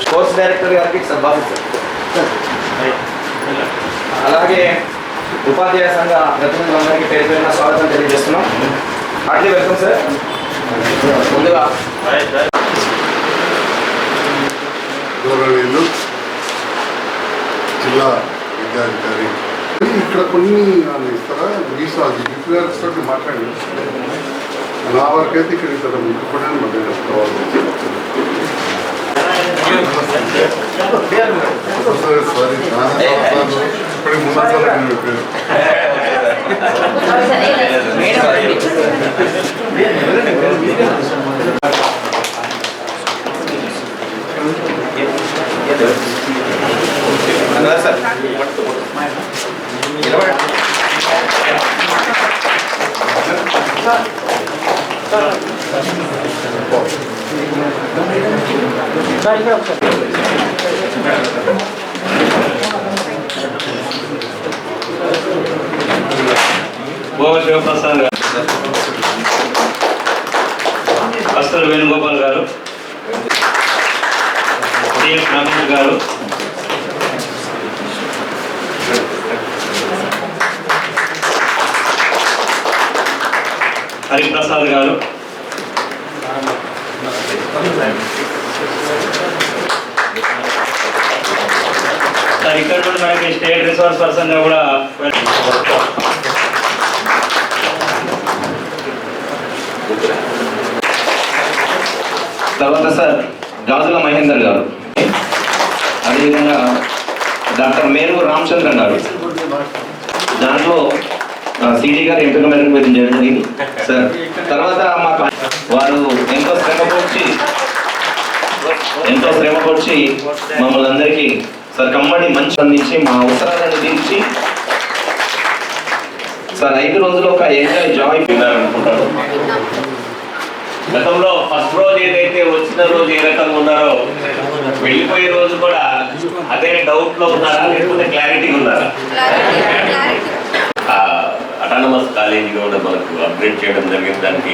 Sports director గారికి బాధ్యత అలాగే ఉపాధ్యాయ సంఘ ప్రతినిధులందరికీ పేరు పేరున స్వాగతం తెలియజేస్తున్నాం. Heartly welcome sir. ముందుగా గౌరవనీయులు జిల్లా విద్యాధికారి ఇక్కడ కొన్ని ఇస్తారా విద్యార్థులతో మాట్లాడి నా వరకు అయితే ఇక్కడ ఇతర కూడా సారీ ఇప్పటికి ముందు పేరు శివప్రసాద్ గారు, అస్తర్ వేణుగోపాల్ గారు, టిఎస్ రమేష్ గారు, హరిప్రసాద్ గారు, ఇక్కడ నుండి మనకి స్టేట్ రిసోర్స్ పర్సన్ గా కూడా తర్వాత సార్ గాజుల మహేందర్ గారు, అదేవిధంగా డాక్టర్ మేరు రామచంద్రన్ గారు, దాంట్లో సిడి గారు ఎంపిక మేరకు మీరు చేయడం జరిగింది సార్. తర్వాత వారు ఎంతో శ్రమపరిచి మమ్మల్ని అందరికీ సార్ కమ్మడి మంచి అందించి మా అవసరాలను తీర్చి సార్ 5 రోజులు ఒక ఎంజాయ్ జాయ్ అనుకుంటారు. గతంలో ఫస్ట్ రోజు ఏదైతే వచ్చిన రోజు ఏ రకంగా ఉన్నారో వెళ్ళిపోయే రోజు కూడా అదే డౌట్ లో ఉన్నారా లేకపోతే క్లారిటీ ఉన్నారా? అటానమస్ కాలేజీ కూడా మనకు అప్గ్రేడ్ చేయడం జరిగింది. దానికి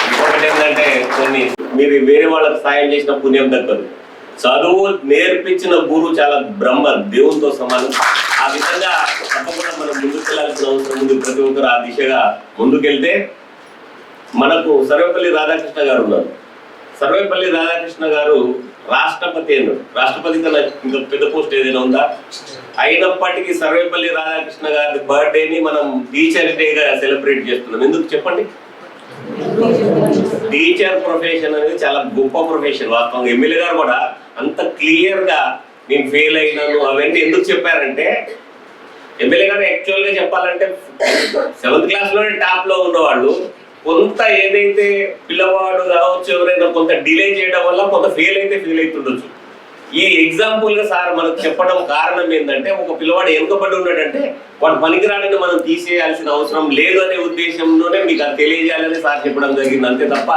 ఇంకొకటి ఏంటంటే కొన్ని మీరు వేరే వాళ్ళకి సాయం చేసిన పుణ్యం దక్కదు. చదువు నేర్పించిన గురువు చాలా బ్రహ్మ దేవునితో సమానం. ఆ విధంగా తప్పకుండా మనం ముందుకు వెళ్ళాల్సిన అవసరం ఉంది. ప్రతి ఒక్కరు ఆ దిశగా ముందుకెళ్తే మనకు సర్వేపల్లి రాధాకృష్ణ గారు ఉన్నారు. సర్వేపల్లి రాధాకృష్ణ గారు రాష్ట్రపతి రాష్ట్రపతి కన్నా ఇంకా పెద్ద పోస్ట్ ఏదైనా ఉందా? అయినప్పటికీ సర్వేపల్లి రాధాకృష్ణ గారి బర్త్డేని మనం టీచర్స్ డేగా సెలబ్రేట్ చేస్తున్నాం. ఎందుకు చెప్పండి? టీచర్ ప్రొఫెషన్ అనేది చాలా గొప్ప ప్రొఫెషన్. వాస్తవంగా ఎమ్మెల్యే గారు కూడా అంత క్లియర్ గా నేను ఫెయిల్ అయినాను అవన్నీ ఎందుకు చెప్పారంటే, ఎమ్మెల్యే గారు యాక్చువల్ గా చెప్పాలంటే 7th క్లాస్ లోనే టాప్ లో ఉన్నవాళ్ళు కొంత ఏదైతే పిల్లవాడు కావచ్చు ఎవరైనా కొంత డిలే చేయడం వల్ల కొంత ఫెయిల్ అవుతుండొచ్చు. ఈ ఎగ్జాంపుల్ గా సార్ మనకు చెప్పడం కారణం ఏంటంటే, ఒక పిల్లవాడు వెనుకబడి ఉన్నాడంటే వాడు పనికిరాడని మనం తీసేయాల్సిన అవసరం లేదు అనే ఉద్దేశంలోనే మీకు అది తెలియజేయాలని సార్ చెప్పడం జరిగింది. అంతే తప్ప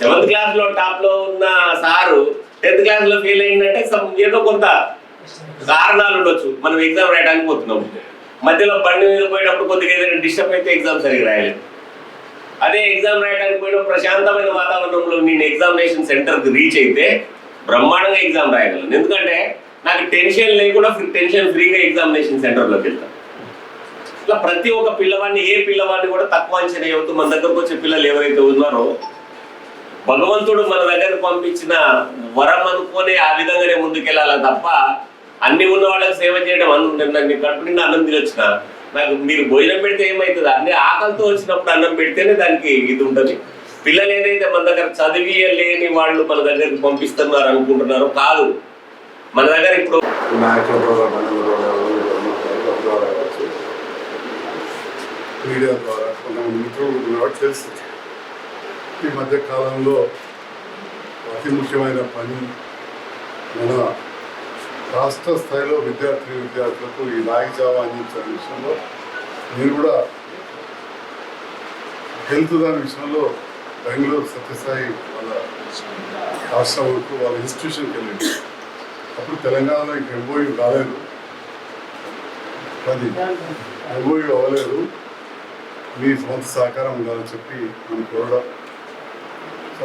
7th క్లాస్ లో టాప్ లో ఉన్న సారు 10th క్లాస్ లో ఫెయిల్ అయిందంటే ఏదో కొంత కారణాలు ఉండొచ్చు. మనం ఎగ్జామ్ రాయడానికి పోతున్నాం, మధ్యలో బండి మీద పోయేటప్పుడు కొద్దిగా ఏదైనా డిస్టర్బ్ అయితే ఎగ్జామ్ సరిగ్గా రాయలేదు. అదే ఎగ్జామ్ రాయడానికి పోయిన ప్రశాంతమైన వాతావరణంలో నేను ఎగ్జామినేషన్ సెంటర్కి రీచ్ అయితే బ్రహ్మాండంగా ఎగ్జామ్ రాయగలను. ఎందుకంటే నాకు టెన్షన్ లేకుండా టెన్షన్ ఫ్రీగా ఎగ్జామినేషన్ సెంటర్లోకి వెళ్తాను. ఇట్లా ప్రతి ఒక్క పిల్లవాడిని ఏ పిల్లవాడిని కూడా తక్కువ అంచనా అవుతూ మన దగ్గరకు వచ్చే పిల్లలు ఎవరైతే ఉన్నారో భగవంతుడు మన దగ్గరకు పంపించిన వరం అనుకోని ఆ విధంగానే ముందుకెళ్ళాలి తప్ప అన్ని ఉన్న వాళ్ళకి సేవ చేయడం కడుపు నిండా అన్నం తినొచ్చిన నాకు మీరు భోజనం పెడితే ఏమవుతుంది? అన్ని ఆకలితో వచ్చినప్పుడు అన్నం పెడితేనే దానికి ఇది ఉంటుంది. పిల్లలు ఏదైతే మన దగ్గర చదివియలేని వాళ్ళు మన దగ్గరికి పంపిస్తున్నారు అనుకుంటున్నారో కాదు. మన దగ్గర ఇప్పుడు మీడియా ద్వారా కొంతమంది మిత్రులు తెలుసు. ఈ మధ్య కాలంలో అతి ముఖ్యమైన పని మన రాష్ట్ర స్థాయిలో విద్యార్థులకు ఈ నాయక జావా అందించిన విషయంలో నేను కూడా హెల్త్ దాని విషయంలో బెంగళూరు సత్యసాయి వాళ్ళ ఆశ్రమంకు వాళ్ళ ఇన్స్టిట్యూషన్కి వెళ్ళింది. అప్పుడు తెలంగాణలో ఇంక ఎంఓయూ రాలేదు, అది ఎంఓయూ అవ్వలేదు. మీ సొంత సహకారం ఉండాలని చెప్పి మనం కోరడం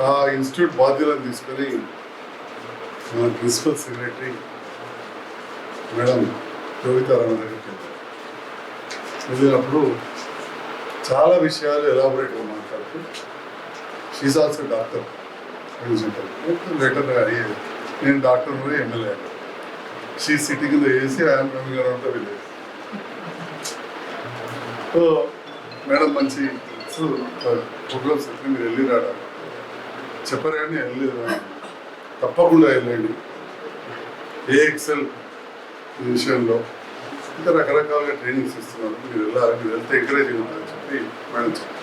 ఆ ఇన్స్టిట్యూట్ బాధ్యులను తీసుకొని మన ప్రిన్సిపల్ సెక్రటరీ మేడం యోగితారాయణ దగ్గరికి వెళ్ళినప్పుడు చాలా విషయాలు ఎలాబొరేట్గా మాట్లాడుతూ షీజ్ ఆల్సో డాక్టర్ లెటర్ అడిగేది నేను doctor MLA she sitting in the AC I'm coming around the village. So madam మంచి ప్రోగ్రామ్స్ ఎట్లా మీరు వెళ్ళి రాడా చెప్పారు కానీ వెళ్ళలేదు. తప్పకుండా వెళ్ళండి ఏఎక్సెల్ విషయంలో ఇంకా రకరకాలుగా ట్రైనింగ్స్ ఇస్తున్నారు, మీరు వెళ్ళాలి, మీరు వెళ్తే ఎంకరేజ్ ఉంటుందని చెప్పి మేడం చెప్పారు.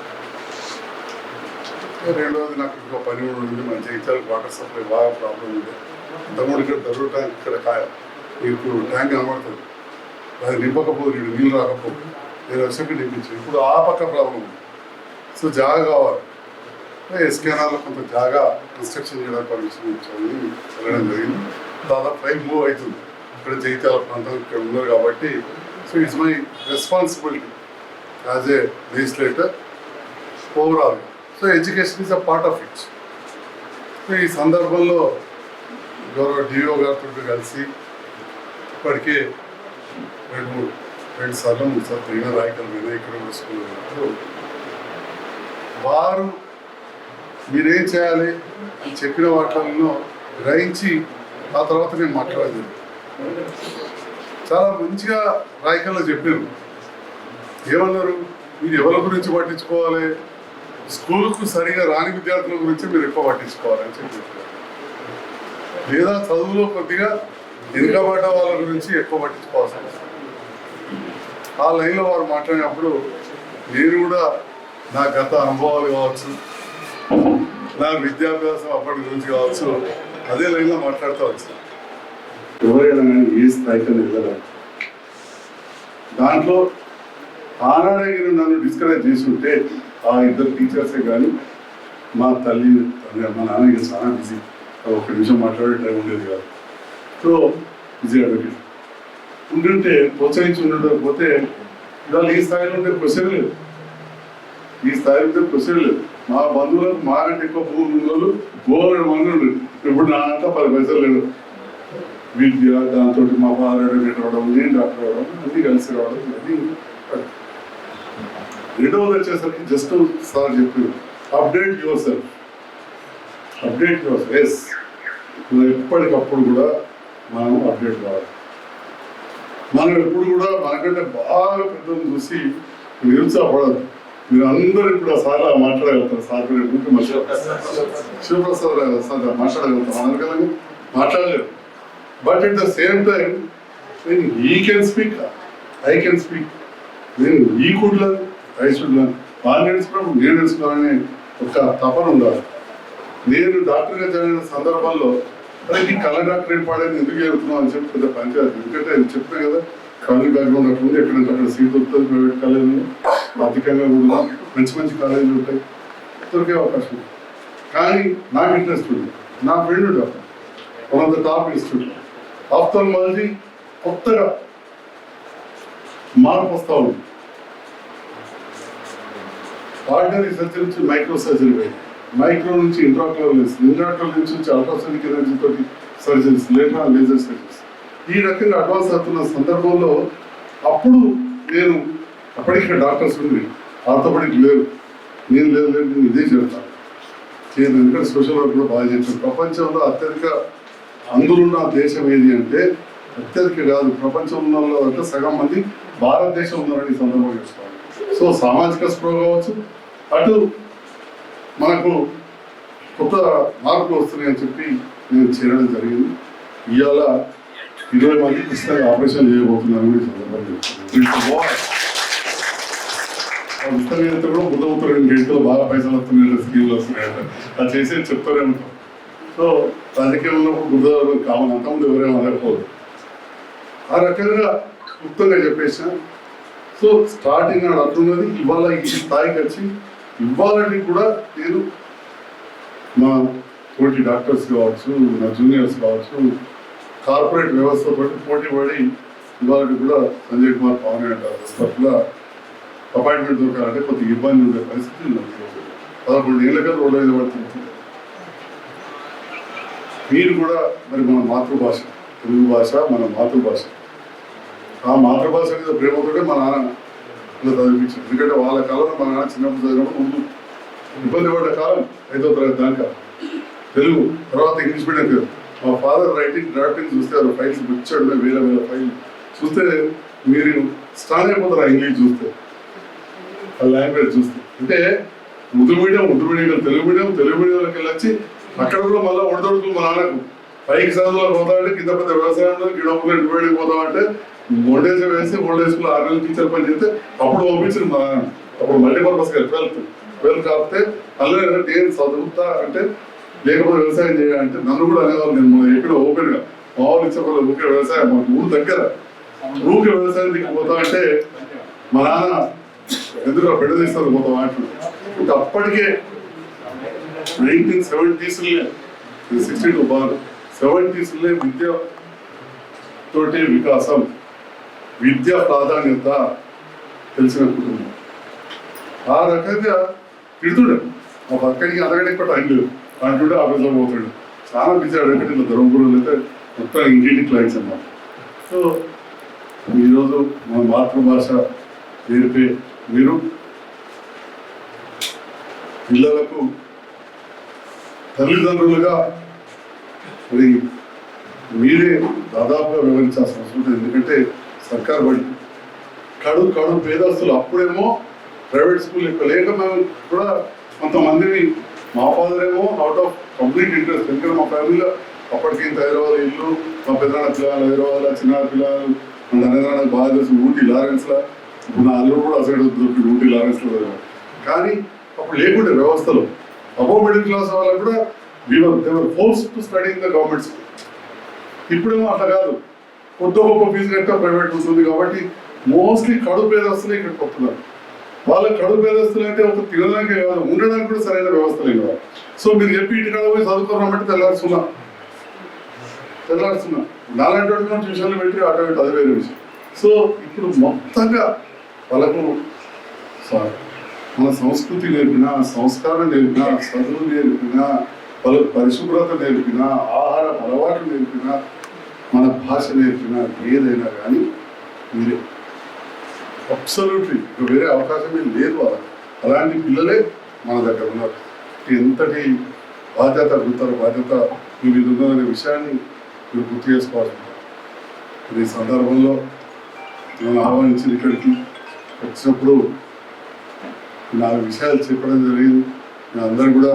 రెండవది నాకు ఇంకో పని కూడా ఉంది, మన జైత్యాల వాటర్ సప్లై బాగా ప్రాబ్లం ఉంది. అంతకుముందు ఇక్కడ దొరుకు ట్యాంక్ ఇక్కడ మీకు ట్యాంక్ కనబడుతుంది, అది నింపకపోదు, నీళ్ళు రాకపోదు, నేను వచ్చి నింపించాను. ఇప్పుడు ఆ పక్క ప్రాబ్లం ఉంది. సో జాగా కావాలి, ఎస్కేనాల్లో కొంత జాగా కన్స్ట్రక్షన్ చేయడానికి పర్మిషన్ ఇచ్చామని వెళ్ళడం జరిగింది. దాదాపు 5 మూవ్ అవుతుంది. ఇక్కడ జైత్యాల ప్రాంతం ఇక్కడ ఉన్నారు కాబట్టి so it's my responsibility as a legislator overall. So education is a part of it. So ఈ సందర్భంలో గౌరవ డిఓ గారితో కలిసి ఇప్పటికే 2 సార్లు 3 సార్లు తిరిగిన రాయకల్ మీద ఇక్కడ స్కూల్ వారు మీరేం చేయాలి అని చెప్పిన వాటిల్లో గ్రహించి ఆ తర్వాత నేను మాట్లాడలేదు. చాలా మంచిగా రాయకల్లో చెప్పారు. ఏమన్నారు, మీరు ఎవరి గురించి పట్టించుకోవాలి, స్కూల్కు సరిగా రాని విద్యార్థుల గురించి మీరు ఎక్కువ పట్టించుకోవాలని చెప్పి, లేదా చదువులో కొద్దిగా వెనుకబడ్డ వాళ్ళ గురించి ఎక్కువ పట్టించుకోవాల్సి వస్తుంది. ఆ లైన్లో వారు మాట్లాడినప్పుడు నేను కూడా నా గత అనుభవాలు కావచ్చు, నా విద్యాభ్యాసం అప్పటి గురించి కావచ్చు, అదే లైన్లో మాట్లాడుతూ వచ్చాను. ఎవరైనా కానీ ఏ స్థాయికి వెళ్ళాలి, దాంట్లో ఆనాడే నన్ను డిస్కరేజ్ చేసి ఉంటే ఆ 2 టీచర్సే కానీ మా తల్లి మా నాన్నకి చాలా బిజీ, 1 నిమిషం మాట్లాడే టైం ఉండేది కాదు. సో బిజీ అడ్వకేట్ ఉంటుంటే ప్రోత్సహించి ఉండకపోతే ఇవాళ ఈ స్థాయిలో ఉండే క్వశ్చన్ లేదు, ఈ స్థాయిలో ఉండే క్వశ్చన్ లేదు. మా బంధువులకు మాకంటే ఎక్కువ భూములు ఉన్న వాళ్ళు 200 మంది ఉండేది. ఇప్పుడు నా అంతా 10 పైసలు లేదు. విద్య దాంతో మా ఫాదర్ అడ్వకేట్ రావడం, నేను డాక్టర్ రావడం, అన్నీ కలిసి రావడం, అన్నీ. రెండవది వచ్చేసరికి జస్ట్ సార్ చెప్పారు, update yourself, update yourself. Yes, ఎప్పటికప్పుడు కూడా మనం అప్డేట్ కావాలి. మనం ఎప్పుడు కూడా మనకంటే బాగా పెద్దలు చూసి నిరుత్సాహపడదు. మీరు అందరూ ఇప్పుడు ఆ సార్ మాట్లాడగలుగుతారు, సార్ శివప్రసాద్ సార్ మాట్లాడగలుగుతారు, అందరికీ మాట్లాడలేరు. But at the same time when he can speak, I can speak. When he could learn, I should learn. వాళ్ళు నేర్చుకున్నప్పుడు నేను నేర్చుకోవాలని ఒక తపన ఉండాలి. నేను డాక్టర్గా జరిగిన సందర్భంలో అదే నీ కళ డాక్టర్ ఏం పాడని ఎందుకు చేరుతున్నావు అని చెప్పి పెద్ద పంచాయతీ. ఎందుకంటే ఆయన చెప్పినా కదా, కాలేజ్ బ్యాక్గ్రౌండ్ అట్లా ఉంది, ఎక్కడంటే అక్కడ సీట్ దొరుకుతుంది. ప్రైవేట్ కాలేజీలో ఆర్థికంగా కూడా మంచి కాలేజీలు ఉంటాయి, దొరికే అవకాశం ఉంది. కానీ నాకు ఇంట్రెస్ట్ ఉంది. నా friend doctor, one of the top institute ophthalmology కొత్తగా మార్పు వస్తూ ఉంది. ఆర్డినరీ సర్జరీ నుంచి మైక్రో సర్జరీ పోయింది, మైక్రో నుంచి ఇంట్రాక్యులర్ లెన్స్, ఇంట్రాక్యులర్ లెన్స్ నుంచి అల్ట్రాసోనిక్ ఎనర్జీ తోటి సర్జరీస్, లేటర్ లేజర్ సర్జరీస్, ఈ రకంగా అడ్వాన్స్ అవుతున్న సందర్భంలో అప్పుడు నేను అప్పటికే డాక్టర్స్ ఉంది, ఆర్థోపెడిక్ లేరు, నేను లేదు నేను ఇదే చేస్తాను. ఎందుకంటే సోషల్ వర్క్ కూడా బాగా చేస్తాను. ప్రపంచంలో అత్యధిక అందులున్న దేశం ఏది అంటే, అత్యధిక కాదు ప్రపంచంలో అంటే సగం మంది భారతదేశం ఉన్నారని ఈ సందర్భంగా చెప్తాను. సో సామాజిక స్పృహ కావచ్చు, అటు మనకు కొత్త మార్పులు వస్తున్నాయని చెప్పి నేను చేరడం జరిగింది. ఇవాళ 20 మంది ఖచ్చితంగా ఆపరేషన్ చేయబోతున్నాను ఈ సందర్భంగా. ఉత్తర కూడా బుద్ధ ఉత్తర గేట్లో బాగా పైసలు వస్తున్నాయి, స్కీమ్లు వస్తున్నాయంట, అది చేసేది చెప్తారే ఉంటాం. సో రాజకీయంలో బుద్ధ కావాలి, అంతకుముందు ఎవరైనా అనకపోదు. ఆ రకంగా క్లుప్తంగా చెప్పేసిన. సో స్టార్టింగ్ నాడు అట్లున్నది, ఇవాళ ఈ స్థాయికి వచ్చి ఇవ్వాలని కూడా నేను మా తోటి డాక్టర్స్ కావచ్చు, నా జూనియర్స్ కావచ్చు, కార్పొరేట్ వ్యవస్థతో పోటీ పడి ఇవాళ కూడా సంజయ్ కుమార్ పవన్ హాస్పిటల్లో అపాయింట్మెంట్ దొరకాలంటే కొద్దిగా ఇబ్బంది ఉండే పరిస్థితి 11 ఏళ్ళగా రోడ్డు మీద పడుతుంది. మీరు కూడా మరి మన మాతృభాష తెలుగు భాష మన మాతృభాష, ఆ మాతృభాష మీద ప్రేమతోటే మా నాన్న ఇలా చదివించారు. ఎందుకంటే వాళ్ళ కాలంలో మా నాన్న చిన్నప్పుడు చదివినప్పుడు ముందు ఇబ్బంది పడ్డ కాలం 5వ తరగతి దాకా తెలుగు, తర్వాత ఇంగ్లీష్ మీడియం పేరు. మా ఫాదర్ రైటింగ్ డ్రాఫ్టింగ్ చూస్తే అది ఫైల్స్ వచ్చాడు, వేల ఫైల్ చూస్తే మీరు స్ట్రాంగ్ అయిపోతారు. ఆ ఇంగ్లీష్ చూస్తే, ఆ లాంగ్వేజ్ చూస్తే. అంటే ఉర్దూ మీడియం తెలుగు మీడియంలోకి వెళ్ళొచ్చి అక్కడ కూడా మళ్ళీ ఒడదొడుకు మా నాన్నకు పైకి చదువులో పోతామంటే కింద పెద్ద వ్యవసాయంలో గిడవకుండా డివైడ్కి పోతామంటే ఓల్డేజ్ వేసి ఓల్డేజ్ స్కూల్ 6 నెలలు టీచర్ పని చేస్తే అప్పుడు పంపించింది మా నాన్న. అప్పుడు మల్టీపర్పస్ గా 12 కాకపోతే అల్లే నేను చదువుతా అంటే లేకపోతే వ్యవసాయం చేయాలంటే నన్ను కూడా అనేవాళ్ళు. నేను ఎక్కడ ఓపెన్ గా మామూలు ఇచ్చేవాళ్ళు ఊకే వ్యవసాయం, మా ఊరు దగ్గర ఊకే వ్యవసాయం దిగిపోతా అంటే మా నాన్న ఎందుకు పెద్ద తీస్తారు పోతాం అంటున్నాడు. ఇంకా అప్పటికే 1970s 62 బాగా 70s విద్య తోటి వికాసం, విద్య ప్రాధాన్యత తెలిసిన కుటుంబం. ఆ రకంగా తిడుతుండే మా పక్కడికి అంతకంటే ఎక్కువ టైం లేదు అంటుండే ఆఫీస్లో పోతుండే. చాలా బిజీ అడగంటే ఇట్లా ధర్మపురం అయితే మొత్తం ఇంటింటి క్లయింట్స్ అన్నమాట. సో ఈరోజు మన మాతృభాష నేర్పే మీరు పిల్లలకు తల్లిదండ్రులుగా మరి మీరే దాదాపుగా వివరించాల్సిన అవసరం ఉంటుంది. ఎందుకంటే సర్కార్ బడి కడు పేదస్తులు అప్పుడేమో ప్రైవేట్ స్కూల్ ఎక్కువ లేక మేము కూడా కొంతమందిని, మా ఫాదర్ ఏమో అవుట్ ఆఫ్ కంప్లీట్ ఇంట్రెస్ట్. ఎందుకంటే మా ఫ్యామిలీలో అప్పటికి ఇంత హైదరాబాద్ ఇల్లు, మా పెద్దనాన్న పిల్లలు హైదరాబాద్, చిన్న పిల్లలు మన నరేంద్రనాథ్ బాగా తెలుసు ఊటీ లారెన్స్లో. ఇప్పుడు నా అల్లు కూడా అసైడ్ దొరికి ఊటీ లారెన్స్లో చదివారు. కానీ అప్పుడు లేకుండే వ్యవస్థలో అబోవ్ మిడిల్ క్లాస్ వాళ్ళకు కూడా they were force to study in the government school. ఇప్పుడేమో అట్లా కాదు, కొద్ది గొప్ప ఫీజు కట్ట ప్రైవేట్ ఉంటుంది కాబట్టి మోస్ట్లీ కడు పేదస్తులే ఇక్కడికి వస్తున్నారు. వాళ్ళ కడు పేదస్తులు అంటే ఒక తినడానికి కాదు, ఉండడానికి కూడా సరైన వ్యవస్థ లేదు. సో మీరు చెప్పి ఇంటికాడ పోయి చదువుకోవాలంటే తెల్లారుస్తున్నా నాలాంటి వాటిని ట్యూషన్లు పెట్టి అటు ఇటు అది వేరే విషయం. సో ఇప్పుడు మొత్తంగా వాళ్ళకు మన సంస్కృతి నేర్పిన, సంస్కారం నేర్పిన, చదువు నేర్పిన, వాళ్ళకు పరిశుభ్రత నేర్పిన, ఆహార అలవాటు నేర్పిన, మన భాష నేర్పిన ఏదైనా కానీ మీరే అబ్సల్యూట్లీ వేరే అవకాశమే లేదు. వాళ్ళకి అలాంటి పిల్లలే మన దగ్గర ఉన్నారు. ఎంతటి బాధ్యత మీ మీద ఉన్నదనే విషయాన్ని మీరు గుర్తు చేసుకోవాల్సి ఉంటుంది. ఈ సందర్భంలో నన్ను ఆహ్వానించి ఇక్కడికి వచ్చినప్పుడు 4 విషయాలు చెప్పడం జరిగింది. మీరందరూ కూడా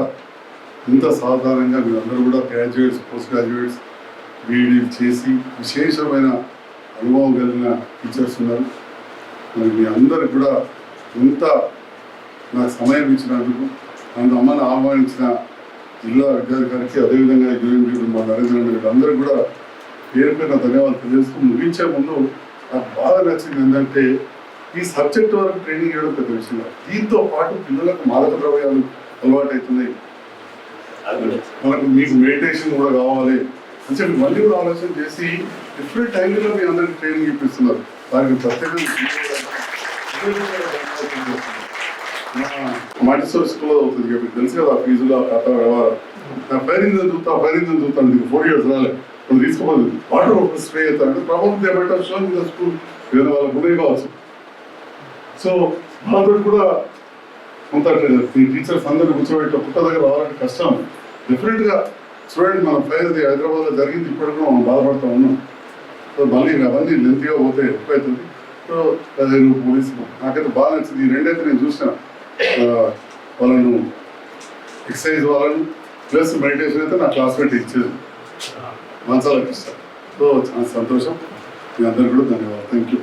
ఇంత సాధారణంగా మీరందరూ కూడా గ్రాడ్యుయేట్స్, పోస్ట్ గ్రాడ్యుయేట్స్, బీఈడీ చేసి విశేషమైన అనుభవం కలిగిన టీచర్స్ ఉన్నారు. మరి మీ అందరికి కూడా ఇంత నాకు సమయం ఇచ్చినందుకు, నన్ను అమ్మని ఆహ్వానించిన జిల్లా విద్యాధికారికి, అదేవిధంగా యూనియన్ మా నరేంద్ర అందరూ కూడా పేరు పేరున ధన్యవాదాలు తెలియజేస్తూ ముగించే ముందు నాకు బాగా నచ్చింది ఏంటంటే ఈ సబ్జెక్ట్ వరకు ట్రైనింగ్ ఇవ్వడం పెద్ద విషయం. దీంతో పాటు పిల్లలకు మాదక ద్రవ్యాలు అలవాటు అవుతున్నాయి, మనకు మీకు మెడిటేషన్ కూడా కావాలి అని చెప్పి మళ్ళీ కూడా ఆలోచన చేసి డిఫరెంట్ యాంగిల్లో మీ అందరికీ ట్రైనింగ్ ఇప్పిస్తున్నారు. దానికి ప్రత్యేకంగా మాటిసోర్ స్కూల్లో అవుతుంది కాబట్టి తెలుసు కదా ఫీజులో కథ వ్యవహారం. నా ఫైరింగ్ చూస్తాను దీనికి 4 years రాలేదు, ఇప్పుడు తీసుకోవాలి వాటర్ స్ప్రే అవుతారంటే ప్రాబ్లమ్ ఏమంటారు షోన్ మీద స్కూల్ వేరే వాళ్ళకు కూడా కావచ్చు. సో వాళ్ళతో కూడా కొంత టీచర్స్ అందరినీ కూర్చోబెట్టి ఒక్క దగ్గర రావాలంటే కష్టం. డెఫినెట్గా చూడండి, మన ఫైర్ హైదరాబాద్లో జరిగింది, ఇప్పటికీ మనం బాధపడుతూ ఉన్నాం. సో మళ్ళీ అవన్నీ లెంత్గా పోతే ఎక్కువ అవుతుంది. సో 15 పోలీసు నాకైతే బాగా నచ్చింది. ఈ రెండైతే నేను చూసిన వాళ్ళను ఎక్సర్సైజ్ వాళ్ళను ప్లస్ మెడిటేషన్ అయితే నా క్లాస్మేట్ ఇచ్చేది మంచాలకు ఇస్తాను. సో చాలా సంతోషం. మీ అందరికీ కూడా ధన్యవాదాలు. Thank you.